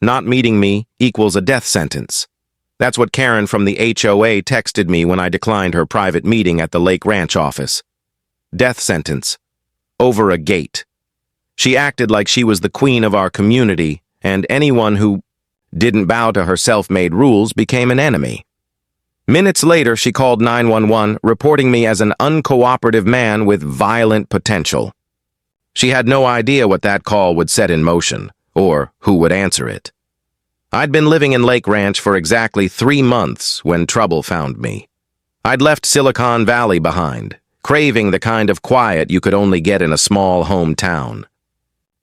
Not meeting me equals a death sentence. That's what Karen from the HOA texted me when I declined her private meeting at the Lake Ranch office. Death sentence. Over a gate. She acted like she was the queen of our community, and anyone who didn't bow to her self-made rules became an enemy. Minutes later, she called 911, reporting me as an uncooperative man with violent potential. She had no idea what that call would set in motion, or who would answer it. I'd been living in Lake Ranch for exactly 3 months when trouble found me. I'd left Silicon Valley behind, craving the kind of quiet you could only get in a small hometown.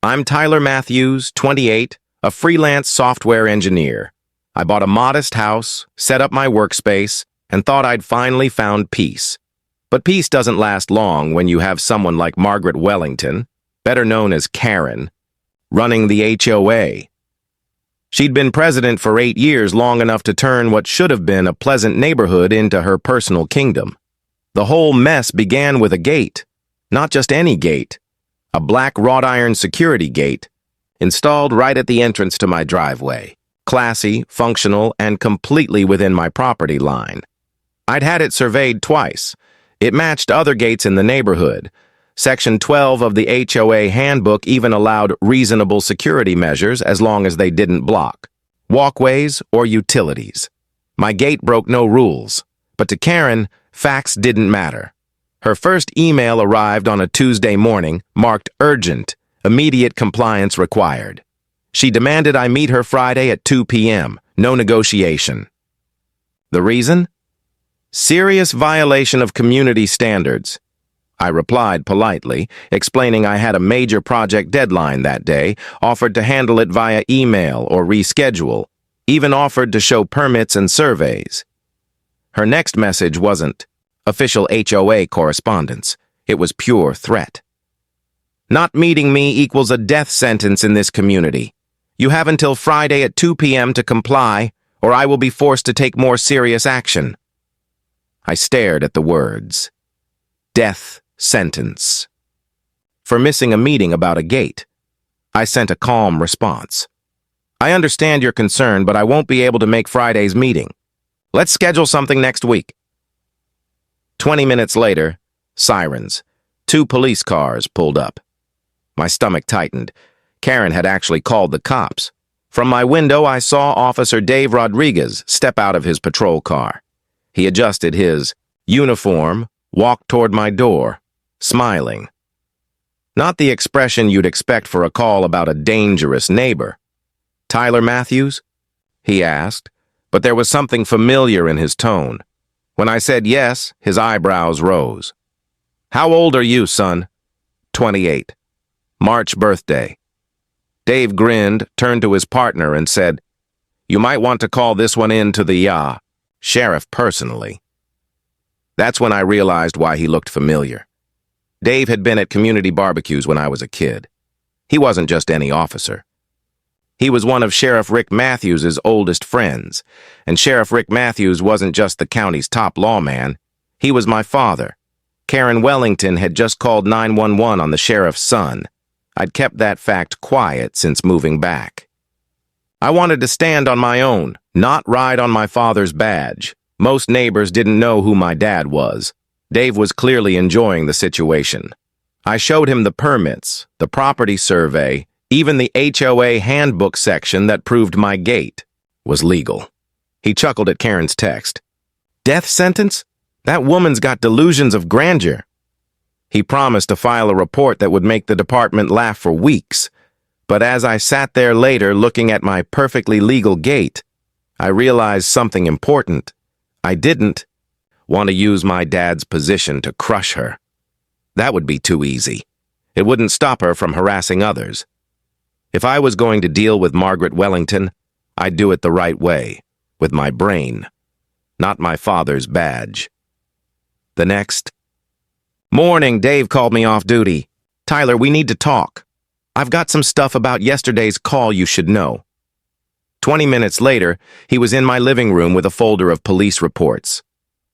I'm Tyler Matthews, 28, a freelance software engineer. I bought a modest house, set up my workspace, and thought I'd finally found peace. But peace doesn't last long when you have someone like Margaret Wellington, better known as Karen, running the HOA. She'd been president for 8 years, long enough to turn what should have been a pleasant neighborhood into her personal kingdom. The whole mess began with a gate. Not just any gate. A black wrought iron security gate, installed right at the entrance to my driveway. Classy, functional, and completely within my property line. I'd had it surveyed twice. It matched other gates in the neighborhood. Section 12 of the HOA handbook even allowed reasonable security measures as long as they didn't block walkways or utilities. My gate broke no rules, but to Karen, facts didn't matter. Her first email arrived on a Tuesday morning, marked urgent, immediate compliance required. She demanded I meet her Friday at 2 p.m., no negotiation. The reason? Serious violation of community standards. I replied politely, explaining I had a major project deadline that day, offered to handle it via email or reschedule, even offered to show permits and surveys. Her next message wasn't official HOA correspondence. It was pure threat. Not meeting me equals a death sentence in this community. You have until Friday at 2 p.m. to comply, or I will be forced to take more serious action. I stared at the words. Death sentence. For missing a meeting about a gate, I sent a calm response. I understand your concern, but I won't be able to make Friday's meeting. Let's schedule something next week. 20 minutes later, sirens. 2 police cars pulled up. My stomach tightened. Karen had actually called the cops. From my window, I saw Officer Dave Rodriguez step out of his patrol car. He adjusted his uniform, walked toward my door, smiling. Not the expression you'd expect for a call about a dangerous neighbor. Tyler Matthews? He asked, but there was something familiar in his tone. When I said yes, his eyebrows rose. How old are you, son? 28. March birthday. Dave grinned, turned to his partner, and said, You might want to call this one in to the, sheriff personally. That's when I realized why he looked familiar. Dave had been at community barbecues when I was a kid. He wasn't just any officer. He was one of Sheriff Rick Matthews' oldest friends, and Sheriff Rick Matthews wasn't just the county's top lawman. He was my father. Karen Wellington had just called 911 on the sheriff's son. I'd kept that fact quiet since moving back. I wanted to stand on my own, not ride on my father's badge. Most neighbors didn't know who my dad was. Dave was clearly enjoying the situation. I showed him the permits, the property survey, even the HOA handbook section that proved my gate was legal. He chuckled at Karen's text. Death sentence? That woman's got delusions of grandeur. He promised to file a report that would make the department laugh for weeks. But as I sat there later looking at my perfectly legal gate, I realized something important. I didn't want to use my dad's position to crush her. That would be too easy. It wouldn't stop her from harassing others. If I was going to deal with Margaret Wellington, I'd do it the right way, with my brain, not my father's badge. The next morning, Dave called me off duty. Tyler, we need to talk. I've got some stuff about yesterday's call you should know. 20 minutes later, he was in my living room with a folder of police reports.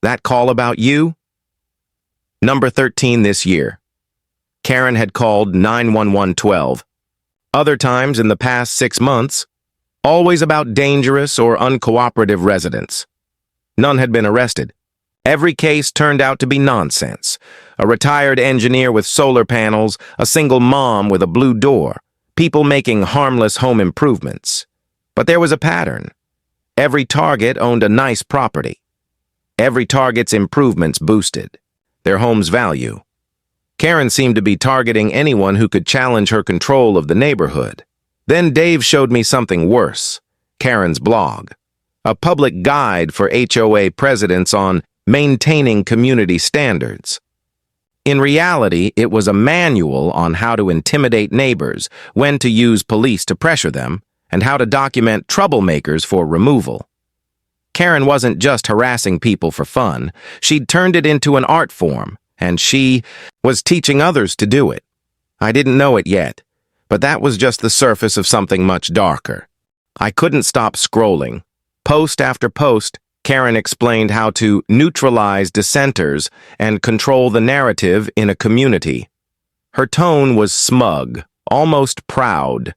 That call about you? Number 13 this year. Karen had called 911-12. Other times in the past 6 months, always about dangerous or uncooperative residents. None had been arrested. Every case turned out to be nonsense. A retired engineer with solar panels, a single mom with a blue door, people making harmless home improvements. But there was a pattern. Every target owned a nice property. Every target's improvements boosted their home's value. Karen seemed to be targeting anyone who could challenge her control of the neighborhood. Then Dave showed me something worse, Karen's blog, a public guide for HOA presidents on maintaining community standards. In reality, it was a manual on how to intimidate neighbors, when to use police to pressure them, and how to document troublemakers for removal. Karen wasn't just harassing people for fun. She'd turned it into an art form, and she was teaching others to do it. I didn't know it yet, but that was just the surface of something much darker. I couldn't stop scrolling. Post after post, Karen explained how to neutralize dissenters and control the narrative in a community. Her tone was smug, almost proud,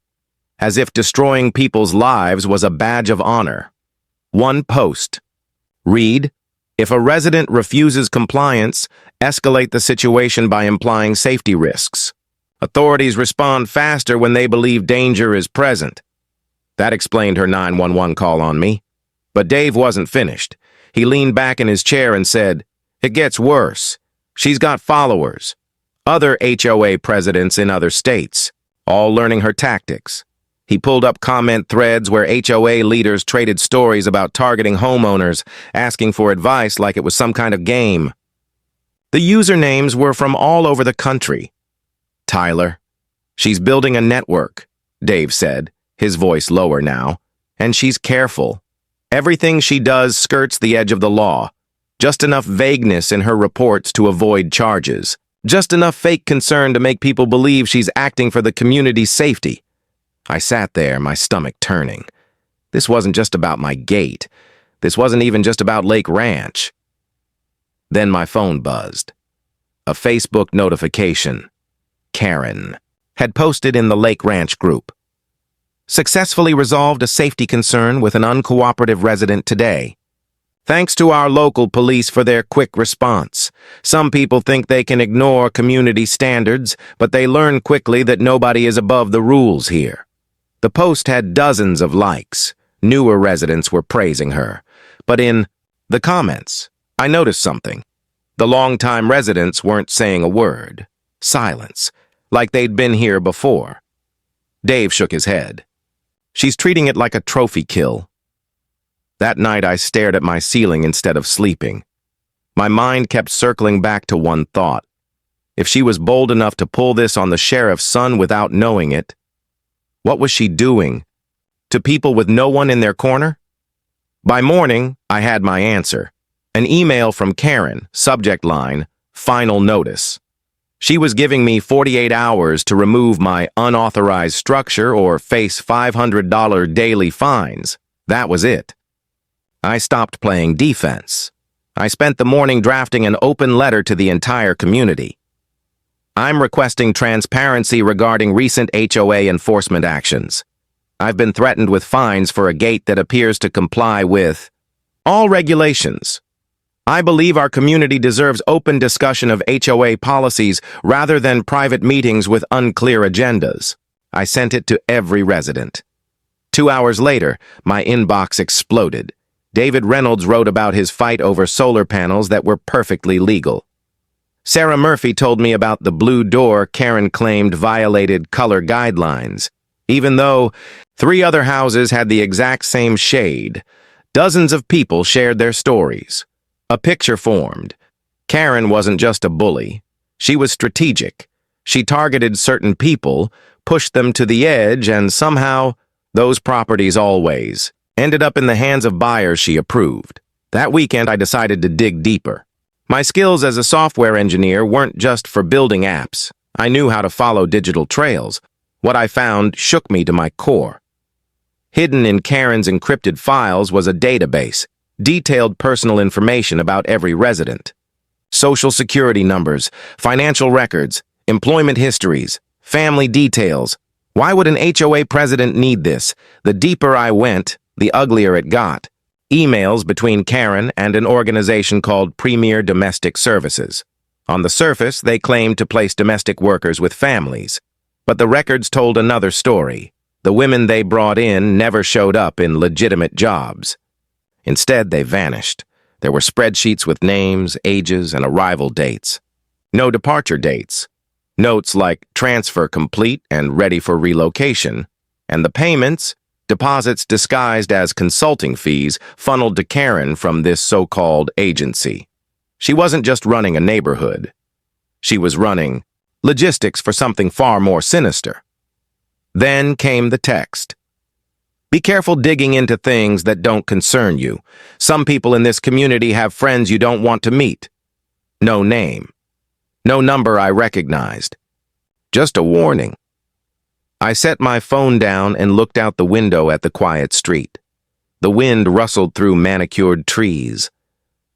as if destroying people's lives was a badge of honor. One post. Read, "If a resident refuses compliance, escalate the situation by implying safety risks. Authorities respond faster when they believe danger is present." That explained her 911 call on me. But Dave wasn't finished. He leaned back in his chair and said, "It gets worse. She's got followers. Other HOA presidents in other states, all learning her tactics." He pulled up comment threads where HOA leaders traded stories about targeting homeowners, asking for advice like it was some kind of game. The usernames were from all over the country. "Tyler, she's building a network," Dave said, his voice lower now, "and she's careful. Everything she does skirts the edge of the law. Just enough vagueness in her reports to avoid charges. Just enough fake concern to make people believe she's acting for the community's safety." I sat there, my stomach turning. This wasn't just about my gate. This wasn't even just about Lake Ranch. Then my phone buzzed. A Facebook notification. Karen had posted in the Lake Ranch group. "Successfully resolved a safety concern with an uncooperative resident today. Thanks to our local police for their quick response. Some people think they can ignore community standards, but they learn quickly that nobody is above the rules here." The post had dozens of likes. Newer residents were praising her. But in the comments, I noticed something. The longtime residents weren't saying a word. Silence, like they'd been here before. Dave shook his head. "She's treating it like a trophy kill." That night I stared at my ceiling instead of sleeping. My mind kept circling back to one thought. If she was bold enough to pull this on the sheriff's son without knowing it, what was she doing? To people with no one in their corner? By morning, I had my answer. An email from Karen, subject line, "Final notice." She was giving me 48 hours to remove my unauthorized structure or face $500 daily fines. That was it. I stopped playing defense. I spent the morning drafting an open letter to the entire community. I'm requesting transparency regarding recent HOA enforcement actions. I've been threatened with fines for a gate that appears to comply with all regulations. I believe our community deserves open discussion of HOA policies rather than private meetings with unclear agendas. I sent it to every resident. 2 hours later, my inbox exploded. David Reynolds wrote about his fight over solar panels that were perfectly legal. Sarah Murphy told me about the blue door Karen claimed violated color guidelines, even though 3 other houses had the exact same shade. Dozens of people shared their stories. A picture formed. Karen wasn't just a bully. She was strategic. She targeted certain people, pushed them to the edge, and somehow, those properties always ended up in the hands of buyers she approved. That weekend, I decided to dig deeper. My skills as a software engineer weren't just for building apps. I knew how to follow digital trails. What I found shook me to my core. Hidden in Karen's encrypted files was a database, detailed personal information about every resident. Social security numbers, financial records, employment histories, family details, Why would an HOA president need this? The deeper I went, the uglier it got. Emails between Karen and an organization called Premier Domestic Services. On the surface, they claimed to place domestic workers with families. But the records told another story. The women they brought in never showed up in legitimate jobs. Instead, they vanished. There were spreadsheets with names, ages, and arrival dates. No departure dates. Notes like transfer complete and ready for relocation. And the payments, deposits disguised as consulting fees, funneled to Karen from this so-called agency. She wasn't just running a neighborhood. She was running logistics for something far more sinister. Then came the text. Be careful digging into things that don't concern you. Some people in this community have friends you don't want to meet. No name. No number I recognized. Just a warning. I set my phone down and looked out the window at the quiet street. The wind rustled through manicured trees.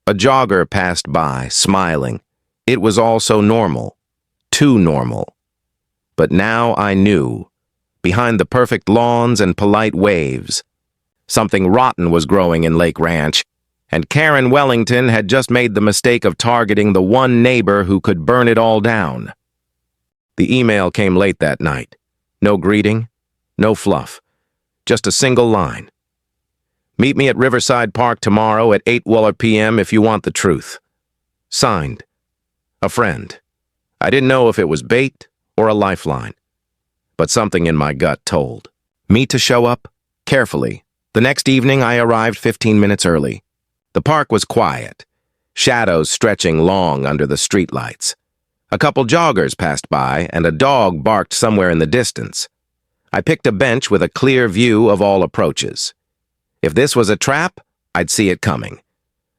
A jogger passed by, smiling. It was all so normal. Too normal. But now I knew. Behind the perfect lawns and polite waves, something rotten was growing in Lake Ranch, and Karen Wellington had just made the mistake of targeting the one neighbor who could burn it all down. The email came late that night. No greeting, no fluff, just a single line. Meet me at Riverside Park tomorrow at 8 p.m. if you want the truth. Signed, a friend. I didn't know if it was bait or a lifeline, but something in my gut told me to show up carefully. The next evening, I arrived 15 minutes early. The park was quiet, shadows stretching long under the streetlights. A couple joggers passed by, and a dog barked somewhere in the distance. I picked a bench with a clear view of all approaches. If this was a trap, I'd see it coming.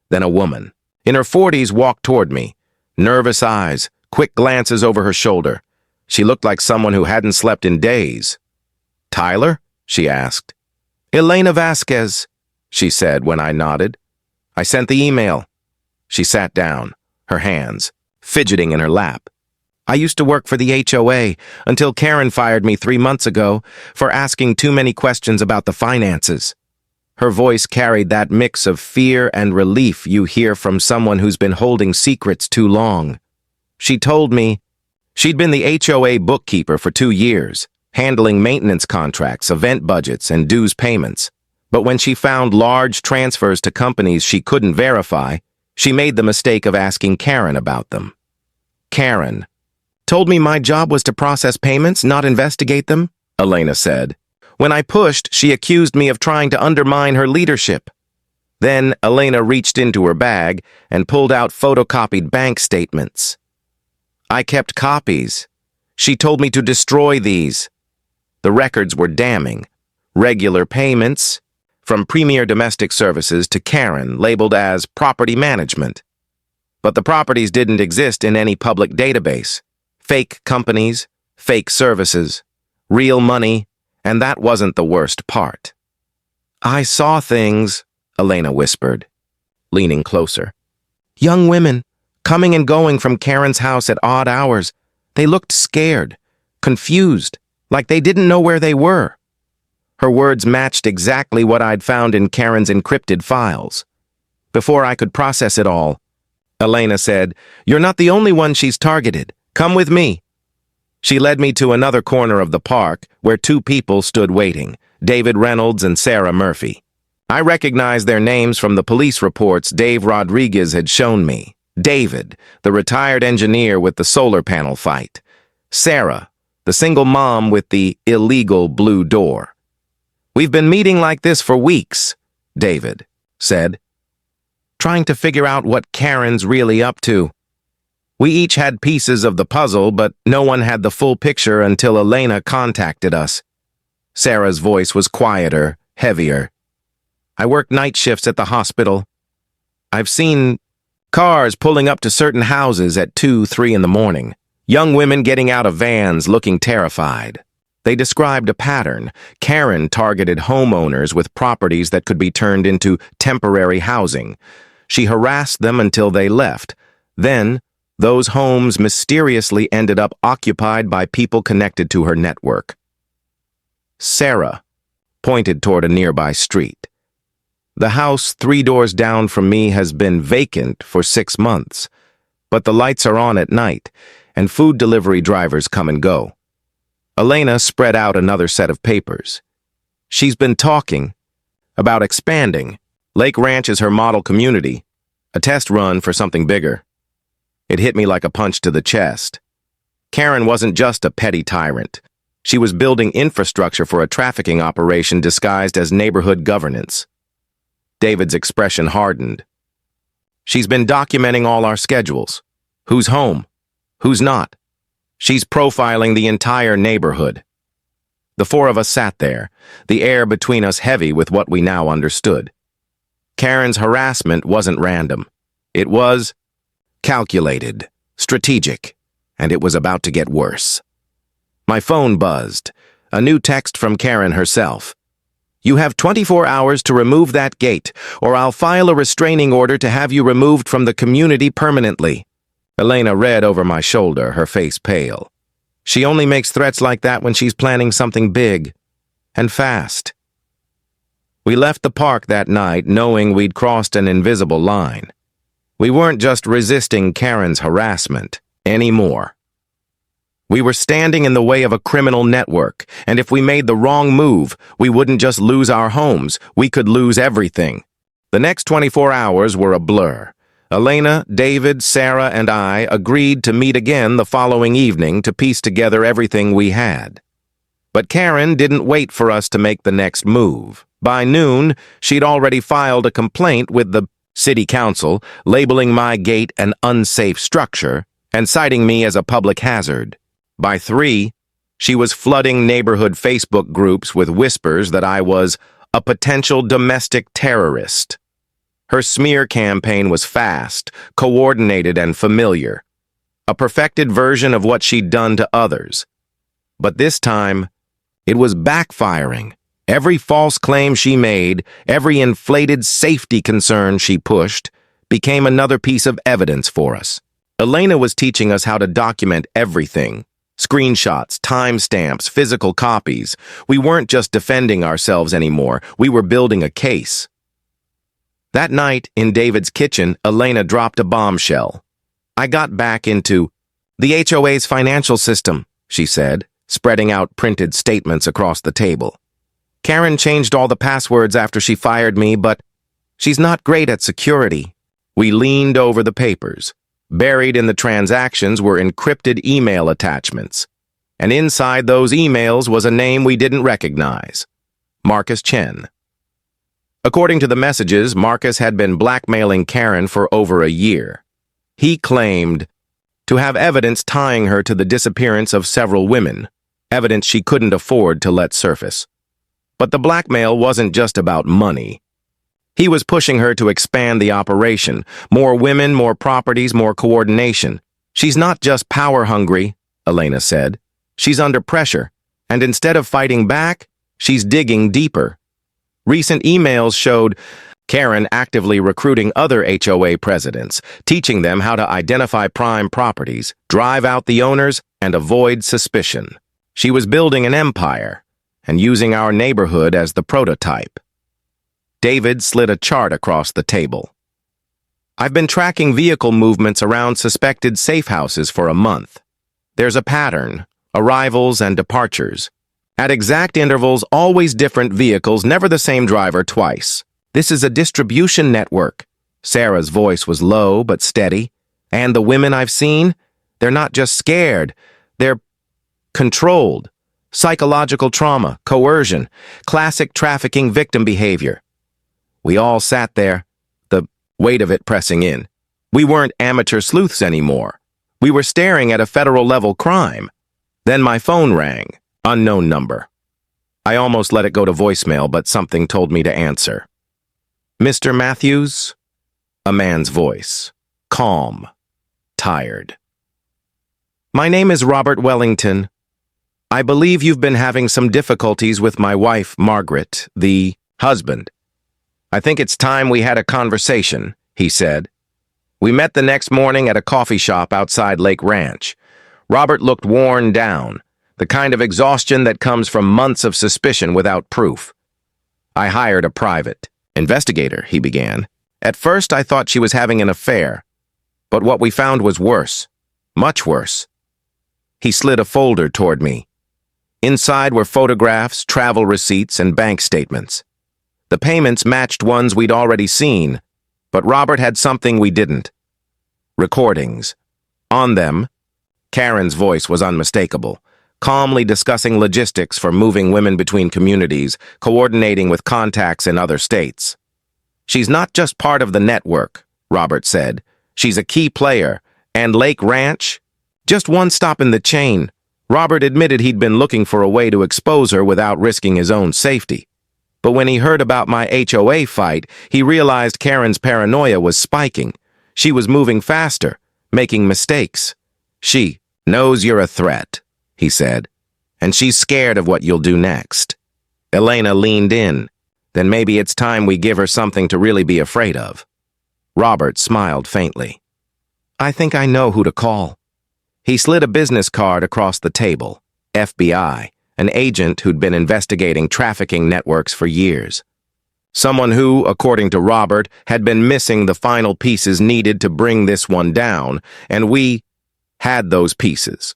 Then a woman, in her 40s, walked toward me. Nervous eyes, quick glances over her shoulder. She looked like someone who hadn't slept in days. Tyler? She asked. Elena Vasquez, she said when I nodded. I sent the email. She sat down, her hands fidgeting in her lap. I used to work for the HOA until Karen fired me 3 months ago for asking too many questions about the finances. Her voice carried that mix of fear and relief you hear from someone who's been holding secrets too long. She told me she'd been the HOA bookkeeper for 2 years, handling maintenance contracts, event budgets, and dues payments. But when she found large transfers to companies she couldn't verify, she made the mistake of asking Karen about them. Karen told me my job was to process payments, not investigate them, Elena said. When I pushed, she accused me of trying to undermine her leadership. Then Elena reached into her bag and pulled out photocopied bank statements. I kept copies. She told me to destroy these. The records were damning. Regular payments, from Premier Domestic Services to Karen, labeled as property management. But the properties didn't exist in any public database. Fake companies, fake services, real money, and that wasn't the worst part. I saw things, Elena whispered, leaning closer. Young women, coming and going from Karen's house at odd hours. They looked scared, confused, like they didn't know where they were. Her words matched exactly what I'd found in Karen's encrypted files. Before I could process it all, Elena said, "You're not the only one she's targeted. Come with me." She led me to another corner of the park where 2 people stood waiting, David Reynolds and Sarah Murphy. I recognized their names from the police reports Dave Rodriguez had shown me. David, the retired engineer with the solar panel fight. Sarah, the single mom with the illegal blue door. "We've been meeting like this for weeks," David said, "trying to figure out what Karen's really up to. We each had pieces of the puzzle, but no one had the full picture until Elena contacted us." Sarah's voice was quieter, heavier. "I work night shifts at the hospital. I've seen cars pulling up to certain houses at 2, 3 in the morning. Young women getting out of vans looking terrified. They described a pattern. Karen targeted homeowners with properties that could be turned into temporary housing. She harassed them until they left. Then, those homes mysteriously ended up occupied by people connected to her network. Sarah pointed toward a nearby street. The house 3 doors down from me has been vacant for 6 months, but the lights are on at night, and food delivery drivers come and go. Elena spread out another set of papers. She's been talking about expanding. Lake Ranch is her model community, a test run for something bigger. It hit me like a punch to the chest. Karen wasn't just a petty tyrant. She was building infrastructure for a trafficking operation disguised as neighborhood governance. David's expression hardened. She's been documenting all our schedules. Who's home? Who's not? She's profiling the entire neighborhood. The 4 of us sat there, the air between us heavy with what we now understood. Karen's harassment wasn't random. It was calculated, strategic, and it was about to get worse. My phone buzzed. A new text from Karen herself. "You have 24 hours to remove that gate, or I'll file a restraining order to have you removed from the community permanently." Elena read over my shoulder, her face pale. She only makes threats like that when she's planning something big and fast. We left the park that night knowing we'd crossed an invisible line. We weren't just resisting Karen's harassment anymore. We were standing in the way of a criminal network, and if we made the wrong move, we wouldn't just lose our homes, we could lose everything. The next 24 hours were a blur. Elena, David, Sarah, and I agreed to meet again the following evening to piece together everything we had. But Karen didn't wait for us to make the next move. By noon, she'd already filed a complaint with the city council, labeling my gate an unsafe structure and citing me as a public hazard. By 3, she was flooding neighborhood Facebook groups with whispers that I was a potential domestic terrorist. Her smear campaign was fast, coordinated, and familiar, a perfected version of what she'd done to others. But this time, it was backfiring. Every false claim she made, every inflated safety concern she pushed, became another piece of evidence for us. Elena was teaching us how to document everything. Screenshots, timestamps, physical copies. We weren't just defending ourselves anymore. We were building a case. That night, in David's kitchen, Elena dropped a bombshell. "I got back into the HOA's financial system," she said, spreading out printed statements across the table. "Karen changed all the passwords after she fired me, but she's not great at security." We leaned over the papers. Buried in the transactions were encrypted email attachments, and inside those emails was a name we didn't recognize: Marcus Chen. According to the messages, Marcus had been blackmailing Karen for over a year. He claimed to have evidence tying her to the disappearance of several women, evidence she couldn't afford to let surface. But the blackmail wasn't just about money. He was pushing her to expand the operation. More women, more properties, more coordination. "She's not just power-hungry," Elena said. "She's under pressure, and instead of fighting back, she's digging deeper." Recent emails showed Karen actively recruiting other HOA presidents, teaching them how to identify prime properties, drive out the owners, and avoid suspicion. She was building an empire and using our neighborhood as the prototype. David slid a chart across the table. "I've been tracking vehicle movements around suspected safe houses for a month. There's a pattern, arrivals and departures. At exact intervals, always different vehicles, never the same driver twice. This is a distribution network." Sarah's voice was low but steady. "And the women I've seen, they're not just scared, they're controlled. Psychological trauma, coercion, classic trafficking victim behavior." We all sat there, the weight of it pressing in. We weren't amateur sleuths anymore. We were staring at a federal-level crime. Then my phone rang. Unknown number. I almost let it go to voicemail, but something told me to answer. "Mr. Matthews?" A man's voice. Calm. Tired. "My name is Robert Wellington. I believe you've been having some difficulties with my wife, Margaret, the husband. I think it's time we had a conversation," he said. We met the next morning at a coffee shop outside Lake Ranch. Robert looked worn down, The kind of exhaustion that comes from months of suspicion without proof. I hired a private investigator, he began. At first, I thought she was having an affair, but what we found was worse, much worse. He slid a folder toward me. Inside were photographs, travel receipts, and bank statements. The payments matched ones we'd already seen, but Robert had something we didn't. Recordings. On them, Karen's voice was unmistakable, calmly discussing logistics for moving women between communities, coordinating with contacts in other states. She's not just part of the network, Robert said. She's a key player, and Lake Ranch? Just one stop in the chain. Robert admitted he'd been looking for a way to expose her without risking his own safety. But when he heard about my HOA fight, he realized Karen's paranoia was spiking. She was moving faster, making mistakes. She knows you're a threat, he said, and she's scared of what you'll do next. Elena leaned in. Then maybe it's time we give her something to really be afraid of. Robert smiled faintly. I think I know who to call. He slid a business card across the table. FBI, an agent who'd been investigating trafficking networks for years. Someone who, according to Robert, had been missing the final pieces needed to bring this one down, and we had those pieces.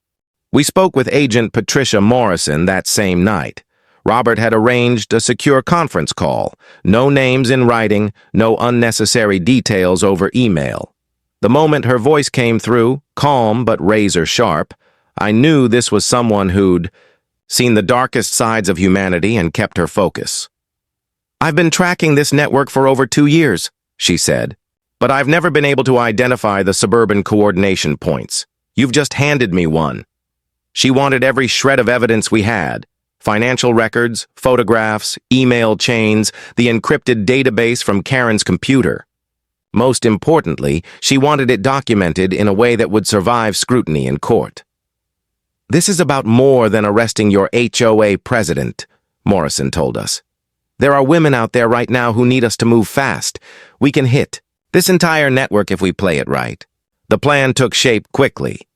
We spoke with Agent Patricia Morrison that same night. Robert had arranged a secure conference call. No names in writing, no unnecessary details over email. The moment her voice came through, calm but razor sharp, I knew this was someone who'd seen the darkest sides of humanity and kept her focus. I've been tracking this network for over 2 years, she said, but I've never been able to identify the suburban coordination points. You've just handed me one. She wanted every shred of evidence we had. Financial records, photographs, email chains, the encrypted database from Karen's computer. Most importantly, she wanted it documented in a way that would survive scrutiny in court. This is about more than arresting your HOA president, Morrison told us. There are women out there right now who need us to move fast. We can hit this entire network if we play it right. The plan took shape quickly.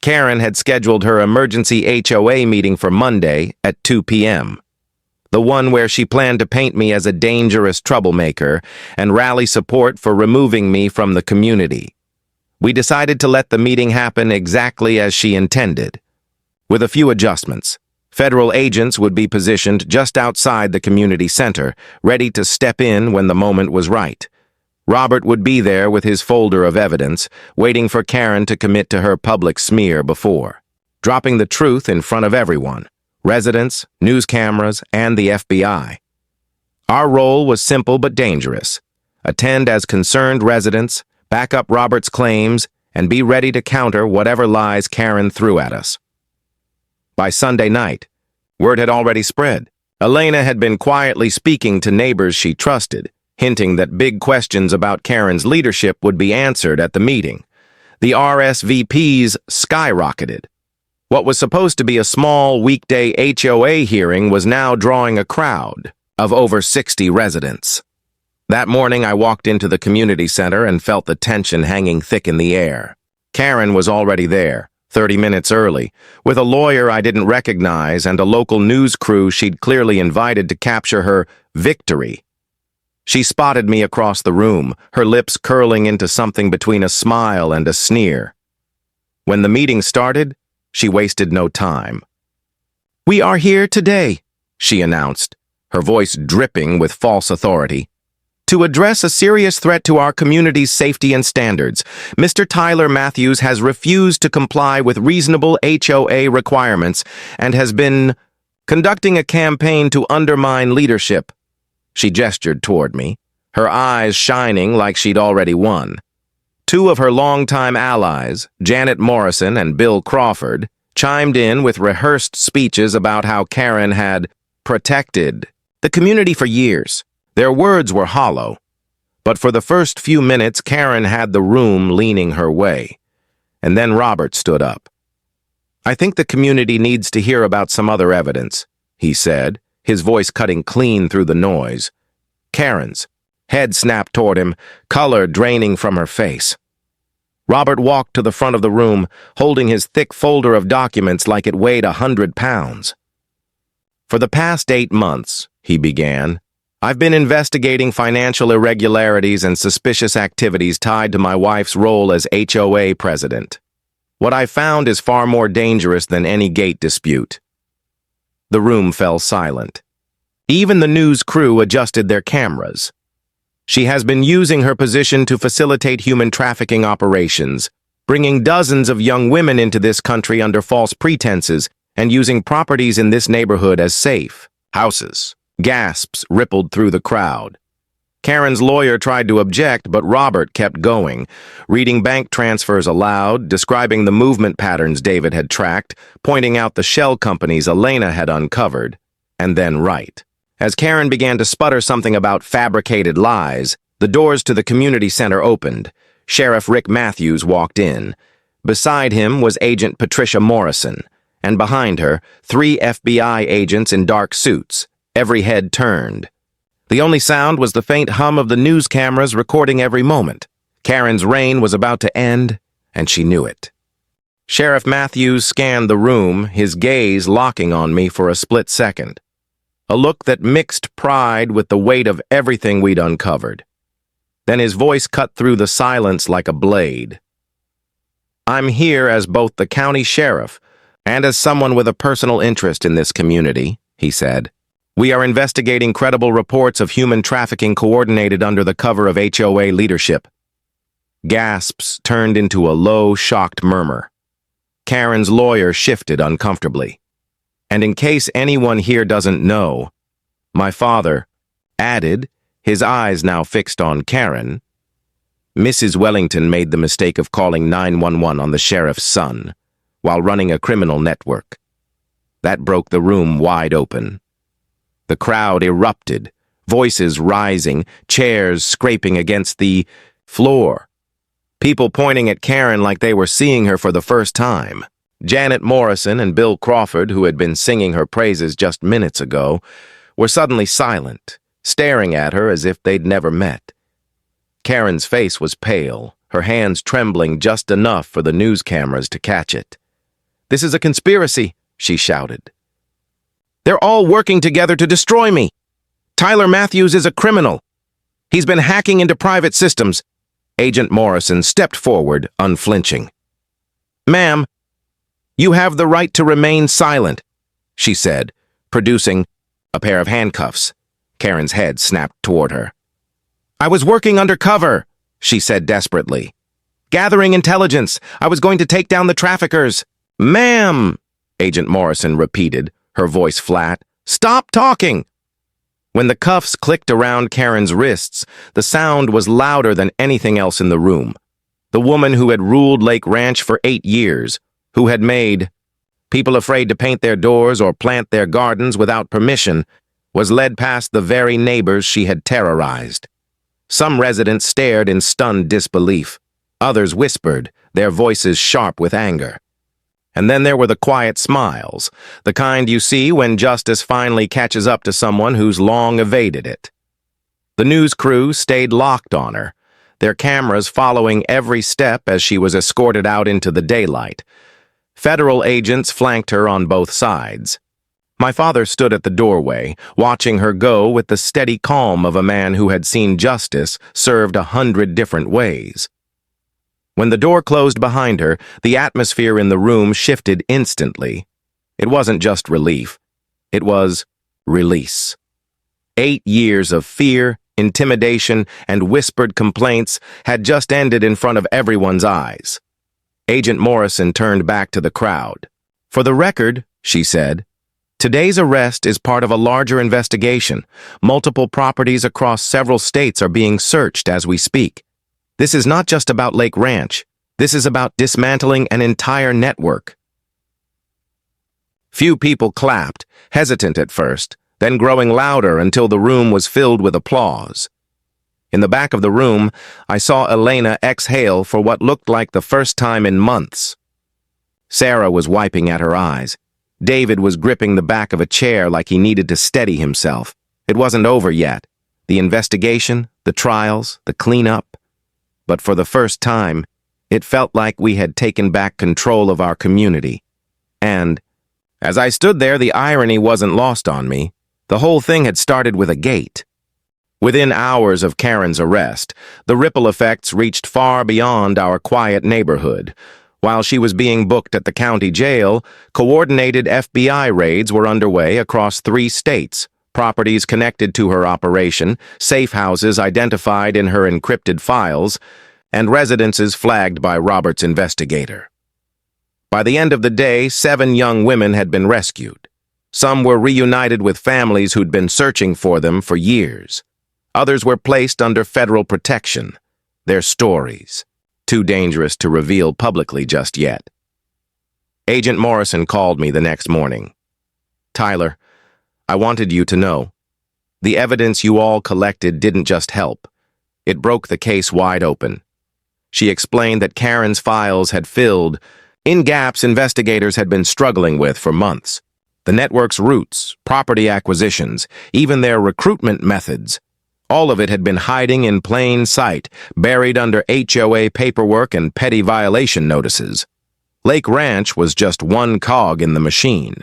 Karen had scheduled her emergency HOA meeting for Monday at 2 p.m. The one where she planned to paint me as a dangerous troublemaker and rally support for removing me from the community. We decided to let the meeting happen exactly as she intended. With a few adjustments, federal agents would be positioned just outside the community center, ready to step in when the moment was right. Robert would be there with his folder of evidence, waiting for Karen to commit to her public smear before, dropping the truth in front of everyone, residents, news cameras, and the FBI. Our role was simple but dangerous. Attend as concerned residents, back up Robert's claims, and be ready to counter whatever lies Karen threw at us. By Sunday night, word had already spread. Elena had been quietly speaking to neighbors she trusted, hinting that big questions about Karen's leadership would be answered at the meeting. The RSVPs skyrocketed. What was supposed to be a small weekday HOA hearing was now drawing a crowd of over 60 residents. That morning, I walked into the community center and felt the tension hanging thick in the air. Karen was already there, 30 minutes early, with a lawyer I didn't recognize and a local news crew she'd clearly invited to capture her victory. She spotted me across the room, her lips curling into something between a smile and a sneer. When the meeting started, she wasted no time. "We are here today," she announced, her voice dripping with false authority, "to address a serious threat to our community's safety and standards. Mr. Tyler Matthews has refused to comply with reasonable HOA requirements and has been conducting a campaign to undermine leadership." She gestured toward me, her eyes shining like she'd already won. Two of her longtime allies, Janet Morrison and Bill Crawford, chimed in with rehearsed speeches about how Karen had protected the community for years. Their words were hollow, but for the first few minutes, Karen had the room leaning her way. And then Robert stood up. "I think the community needs to hear about some other evidence," he said, his voice cutting clean through the noise. Karen's head snapped toward him, color draining from her face. Robert walked to the front of the room, holding his thick folder of documents like it weighed 100 pounds. "For the past 8 months," he began, "I've been investigating financial irregularities and suspicious activities tied to my wife's role as HOA president. What I found is far more dangerous than any gate dispute." The room fell silent. Even the news crew adjusted their cameras. "She has been using her position to facilitate human trafficking operations, bringing dozens of young women into this country under false pretenses and using properties in this neighborhood as safe houses." Gasps rippled through the crowd. Karen's lawyer tried to object, but Robert kept going, reading bank transfers aloud, describing the movement patterns David had tracked, pointing out the shell companies Elena had uncovered, and then right. As Karen began to sputter something about fabricated lies, the doors to the community center opened. Sheriff Rick Matthews walked in. Beside him was Agent Patricia Morrison, and behind her, 3 FBI agents in dark suits, every head turned. The only sound was the faint hum of the news cameras recording every moment. Karen's reign was about to end, and she knew it. Sheriff Matthews scanned the room, his gaze locking on me for a split second. A look that mixed pride with the weight of everything we'd uncovered. Then his voice cut through the silence like a blade. "I'm here as both the county sheriff and as someone with a personal interest in this community," he said. "We are investigating credible reports of human trafficking coordinated under the cover of HOA leadership." Gasps turned into a low, shocked murmur. Karen's lawyer shifted uncomfortably. "And in case anyone here doesn't know," my father added, his eyes now fixed on Karen, "Mrs. Wellington made the mistake of calling 911 on the sheriff's son while running a criminal network. That broke the room wide open." The crowd erupted, voices rising, chairs scraping against the floor. People pointing at Karen like they were seeing her for the first time. Janet Morrison and Bill Crawford, who had been singing her praises just minutes ago, were suddenly silent, staring at her as if they'd never met. Karen's face was pale, her hands trembling just enough for the news cameras to catch it. "This is a conspiracy," she shouted. "They're all working together to destroy me. Tyler Matthews is a criminal. He's been hacking into private systems." Agent Morrison stepped forward, unflinching. "Ma'am, you have the right to remain silent," she said, producing a pair of handcuffs. Karen's head snapped toward her. "I was working undercover," she said desperately. "Gathering intelligence. I was going to take down the traffickers." "Ma'am," Agent Morrison repeated, her voice flat, "stop talking." When the cuffs clicked around Karen's wrists, the sound was louder than anything else in the room. The woman who had ruled Lake Ranch for 8 years, who had made people afraid to paint their doors or plant their gardens without permission, was led past the very neighbors she had terrorized. Some residents stared in stunned disbelief. Others whispered, their voices sharp with anger. And then there were the quiet smiles, the kind you see when justice finally catches up to someone who's long evaded it. The news crew stayed locked on her, their cameras following every step as she was escorted out into the daylight. Federal agents flanked her on both sides. My father stood at the doorway, watching her go with the steady calm of a man who had seen justice served 100 different ways. When the door closed behind her, the atmosphere in the room shifted instantly. It wasn't just relief. It was release. 8 years of fear, intimidation, and whispered complaints had just ended in front of everyone's eyes. Agent Morrison turned back to the crowd. "For the record," she said, "today's arrest is part of a larger investigation. Multiple properties across several states are being searched as we speak. This is not just about Lake Ranch. This is about dismantling an entire network." Few people clapped, hesitant at first, then growing louder until the room was filled with applause. In the back of the room, I saw Elena exhale for what looked like the first time in months. Sarah was wiping at her eyes. David was gripping the back of a chair like he needed to steady himself. It wasn't over yet. The investigation, the trials, the cleanup. But for the first time, It felt like we had taken back control of our community. And, as I stood there, the irony wasn't lost on me. The whole thing had started with a gate. Within hours of Karen's arrest, the ripple effects reached far beyond our quiet neighborhood. While she was being booked at the county jail, coordinated FBI raids were underway across 3 states. Properties connected to her operation, safe houses identified in her encrypted files, and residences flagged by Robert's investigator. By the end of the day, 7 young women had been rescued. Some were reunited with families who'd been searching for them for years. Others were placed under federal protection. Their stories, too dangerous to reveal publicly just yet. Agent Morrison called me the next morning. "Tyler, I wanted you to know. The evidence you all collected didn't just help. It broke the case wide open." She explained that Karen's files had filled in gaps investigators had been struggling with for months. The network's roots, property acquisitions, even their recruitment methods. All of it had been hiding in plain sight, buried under HOA paperwork and petty violation notices. Lake Ranch was just one cog in the machine.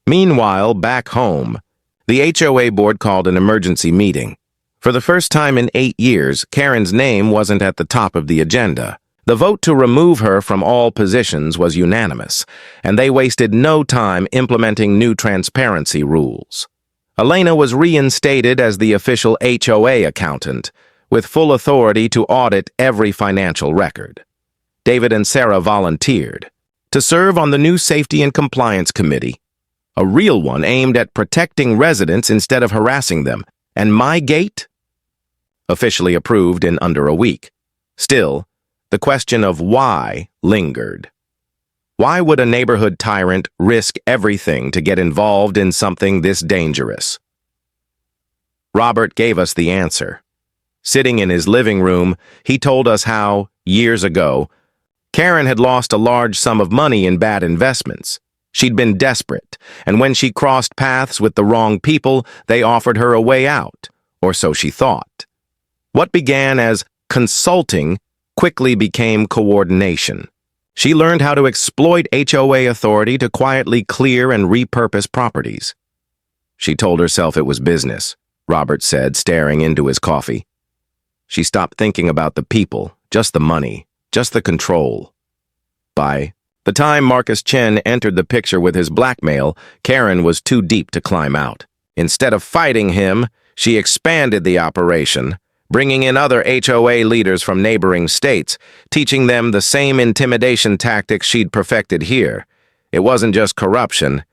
Meanwhile, back home, the HOA board called an emergency meeting. For the first time in 8 years, Karen's name wasn't at the top of the agenda. The vote to remove her from all positions was unanimous, and they wasted no time implementing new transparency rules. Elena was reinstated as the official HOA accountant, with full authority to audit every financial record. David and Sarah volunteered to serve on the new Safety and Compliance Committee, a real one aimed at protecting residents instead of harassing them, and my gate? Officially approved in under a week. Still, the question of why lingered. Why would a neighborhood tyrant risk everything to get involved in something this dangerous? Robert gave us the answer. Sitting in his living room, he told us how, years ago, Karen had lost a large sum of money in bad investments. She'd been desperate, and when she crossed paths with the wrong people, they offered her a way out, or so she thought. What began as consulting quickly became coordination. She learned how to exploit HOA authority to quietly clear and repurpose properties. She told herself it was business, Robert said, staring into his coffee. She stopped thinking about the people, just the money, just the control. By the time Marcus Chen entered the picture with his blackmail, Karen was too deep to climb out. Instead of fighting him, she expanded the operation, bringing in other HOA leaders from neighboring states, teaching them the same intimidation tactics she'd perfected here. It wasn't just corruption,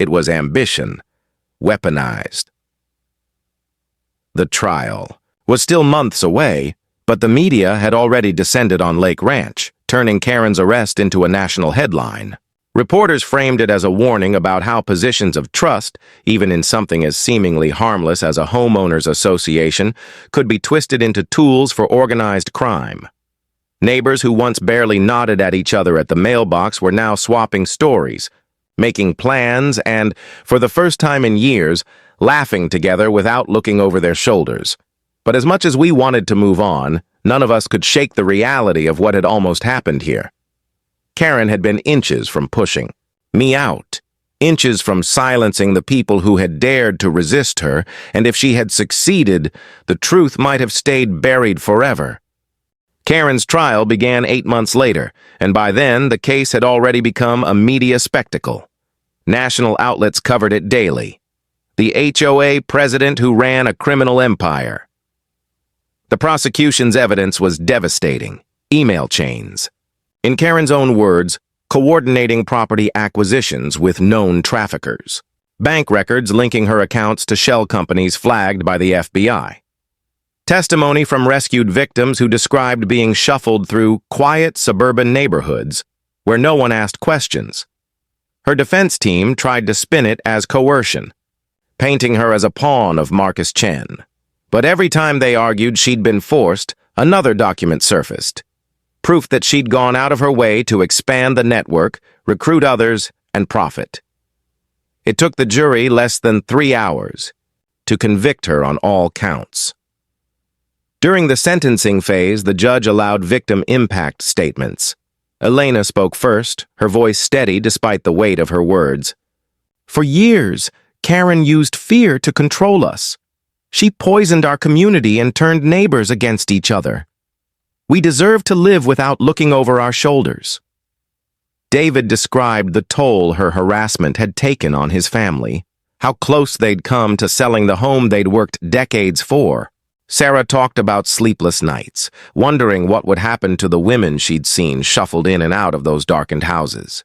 it was ambition, weaponized. The trial was still months away, but the media had already descended on Lake Ranch, turning Karen's arrest into a national headline. Reporters framed it as a warning about how positions of trust, even in something as seemingly harmless as a homeowners association, could be twisted into tools for organized crime. Neighbors who once barely nodded at each other at the mailbox were now swapping stories, making plans, and, for the first time in years, laughing together without looking over their shoulders. But as much as we wanted to move on, none of us could shake the reality of what had almost happened here. Karen had been inches from pushing me out, inches from silencing the people who had dared to resist her, and if she had succeeded, the truth might have stayed buried forever. Karen's trial began 8 months later, and by then the case had already become a media spectacle. National outlets covered it daily. The HOA president who ran a criminal empire. The prosecution's evidence was devastating. Email chains. In Karen's own words, coordinating property acquisitions with known traffickers. Bank records linking her accounts to shell companies flagged by the FBI. Testimony from rescued victims who described being shuffled through quiet suburban neighborhoods where no one asked questions. Her defense team tried to spin it as coercion, painting her as a pawn of Marcus Chen. But every time they argued she'd been forced, another document surfaced. Proof that she'd gone out of her way to expand the network, recruit others, and profit. It took the jury less than 3 hours to convict her on all counts. During the sentencing phase, the judge allowed victim impact statements. Elena spoke first, her voice steady despite the weight of her words. For years, Karen used fear to control us. She poisoned our community and turned neighbors against each other. We deserve to live without looking over our shoulders. David described the toll her harassment had taken on his family, how close they'd come to selling the home they'd worked decades for. Sarah talked about sleepless nights, wondering what would happen to the women she'd seen shuffled in and out of those darkened houses.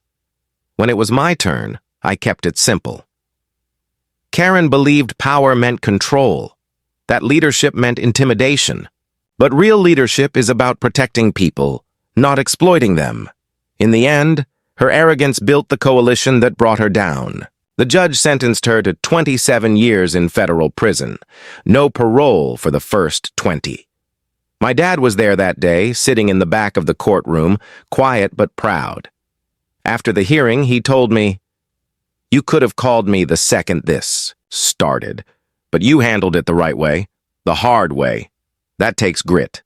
When it was my turn, I kept it simple. Karen believed power meant control, that leadership meant intimidation. But real leadership is about protecting people, not exploiting them. In the end, her arrogance built the coalition that brought her down. The judge sentenced her to 27 years in federal prison, no parole for the first 20. My dad was there that day, sitting in the back of the courtroom, quiet but proud. After the hearing, he told me, "You could have called me the second this started, but you handled it the right way, the hard way. That takes grit."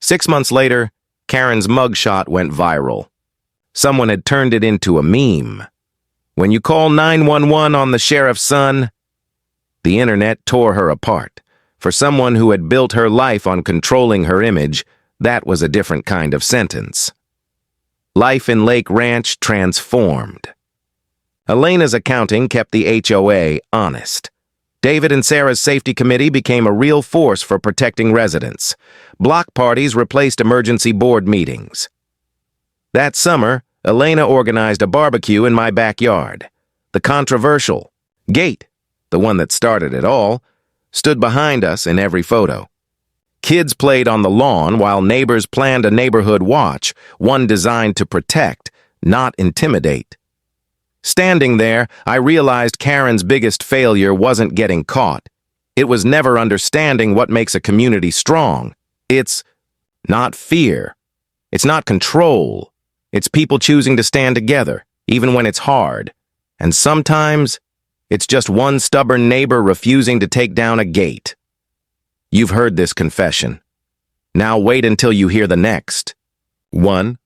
6 months later, Karen's mugshot went viral. Someone had turned it into a meme. When you call 911 on the sheriff's son, the internet tore her apart. For someone who had built her life on controlling her image, that was a different kind of sentence. Life in Lake Ranch transformed. Elena's accounting kept the HOA honest. David and Sarah's safety committee became a real force for protecting residents. Block parties replaced emergency board meetings. That summer, Elena organized a barbecue in my backyard. The controversial gate, the one that started it all, stood behind us in every photo. Kids played on the lawn while neighbors planned a neighborhood watch, one designed to protect, not intimidate. Standing there, I realized Karen's biggest failure wasn't getting caught. It was never understanding what makes a community strong. It's not fear. It's not control. It's people choosing to stand together, even when it's hard. And sometimes, it's just one stubborn neighbor refusing to take down a gate. You've heard this confession. Now wait until you hear the next. 1.